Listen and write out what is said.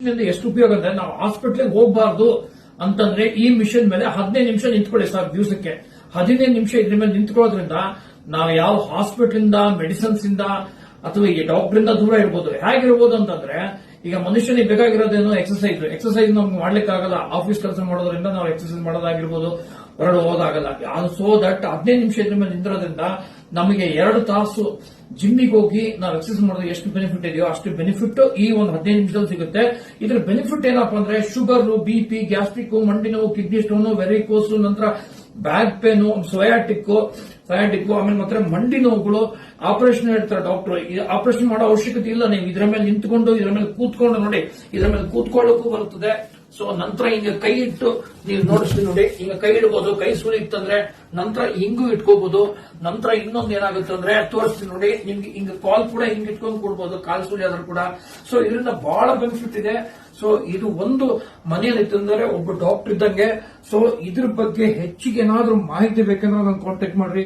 ಎಷ್ಟು ಉಪಯೋಗ ಅಂದ್ರೆ ನಾವು ಹಾಸ್ಪಿಟಲ್ ಹೋಗಬಾರ್ದು ಅಂತಂದ್ರೆ ಈ ಮಿಷನ್ ಮೇಲೆ 15 ನಿಮಿಷ ನಿಂತ್ಕೊಳ್ಳಿ ಸರ್. ದಿವಸಕ್ಕೆ 15 ನಿಮಿಷ ಇದ್ರ ಮೇಲೆ ನಿಂತ್ಕೊಳ್ಳೋದ್ರಿಂದ ನಾವು ಯಾವ ಹಾಸ್ಪಿಟಲ್ ಇಂದ ಮೆಡಿಸಿನ್ಸ್ ಇಂದ ಅಥವಾ ಈ ಡಾಕ್ಟರ್ ಇಂದ ದೂರ ಇರ್ಬೋದು. ಹೇಗಿರ್ಬೋದು ಅಂತಂದ್ರೆ ಈಗ ಮನುಷ್ಯನಿಗೆ ಬೇಕಾಗಿರೋದೇನು ಎಕ್ಸರ್ಸೈಸ್ ನಮ್ಗೆ ಮಾಡ್ಲಿಕ್ಕೆ ಆಗಲ್ಲ. ಆಫೀಸ್ ಕೆಲಸ ಮಾಡೋದ್ರಿಂದ ನಾವು ಎಕ್ಸರ್ಸೈಸ್ ಮಾಡೋದಾಗಿರ್ಬೋದು, ಹೊರಡು ಹೋದಾಗಲ್ಲ. ಸೋ ದಟ್ 15 ನಿಮಿಷ ಇದ್ರ ಮೇಲೆ ನಿಂತಿರೋದ್ರಿಂದ ನಮಗೆ 2 ತಾಸು ಜಿಮ್ಮಿಗೆ ಹೋಗಿ ನಾವು ಎಕ್ಸರ್ಸೈಸ್ ಮಾಡೋದು ಎಷ್ಟು ಬೆನಿಫಿಟ್ ಇದೆಯೋ ಅಷ್ಟು ಬೆನಿಫಿಟ್ ಈ ಒಂದು 15 ನಿಮಿಷದಲ್ಲಿ ಸಿಗುತ್ತೆ. ಇದ್ರ ಬೆನಿಫಿಟ್ ಏನಪ್ಪಾ ಅಂದ್ರೆ ಶುಗರ್, ಬಿಪಿ, ಗ್ಯಾಸ್ಟ್ರಿಕ್, ಮಂಡಿ ನೋವು, ಕಿಡ್ನಿ ಸ್ಟೋನ್, ವೆರಿಕೋಸ್, ನಂತರ ಬ್ಯಾಕ್ ಪೇನ್, ಸೊಯಾಟಿಕ್ ಆಮೇಲೆ ಮತ್ತೆ ಮಂಡಿ ನೋವುಗಳು. ಆಪರೇಷನ್ ಹೇಳ್ತಾರೆ ಡಾಕ್ಟರ್, ಆಪರೇಷನ್ ಮಾಡೋ ಅವಶ್ಯಕತೆ ಇಲ್ಲ. ನೀವು ಇದರ ಮೇಲೆ ನಿಂತ್ಕೊಂಡು ಇದರ ಮೇಲೆ ಕೂತ್ಕೊಂಡು ನೋಡಿ, ಇದರ ಮೇಲೆ ಕೂತ್ಕೊಳ್ಳೋಕ್ಕೂ ಬರುತ್ತದೆ. ಸೊ ನಂತರ ಹಿಂಗ ಕೈ ಇಟ್ಟು ನೀವು ನೋಡಿಸ್ತೀನಿ ನೋಡಿ, ಹಿಂಗ ಕೈ ಇಡಬಹುದು. ಕೈ ಸುಳಿ ಇತ್ತಂದ್ರೆ ನಂತರ ಹಿಂಗೂ ಇಟ್ಕೋಬಹುದು. ನಂತರ ಇನ್ನೊಂದು ಏನಾಗುತ್ತೆ ಅಂದ್ರೆ ತೋರಿಸ್ತೀನಿ ನೋಡಿ, ನಿಮ್ಗೆ ಹಿಂಗ ಕಾಲ್ ಕೂಡ ಹಿಂಗ್ ಇಟ್ಕೊಂಡು ಕೊಡ್ಬೋದು, ಕಾಲ್ ಸುಳಿ ಆದ್ರೂ ಕೂಡ. ಸೊ ಇದರಿಂದ ಬಹಳ ಬೆನಿಫಿಟ್ ಇದೆ. ಸೊ ಇದು ಒಂದು ಮನೆಯಲ್ಲಿ ಇತ್ತಂದ್ರೆ ಒಬ್ಬ ಡಾಕ್ಟರ್ ಇದ್ದಂಗೆ. ಸೊ ಇದ್ರ ಬಗ್ಗೆ ಹೆಚ್ಚಿಗೆ ಏನಾದ್ರೂ ಮಾಹಿತಿ ಬೇಕಂದ್ರೆ ನಾನು ಕಾಂಟ್ಯಾಕ್ಟ್ ಮಾಡ್ರಿ.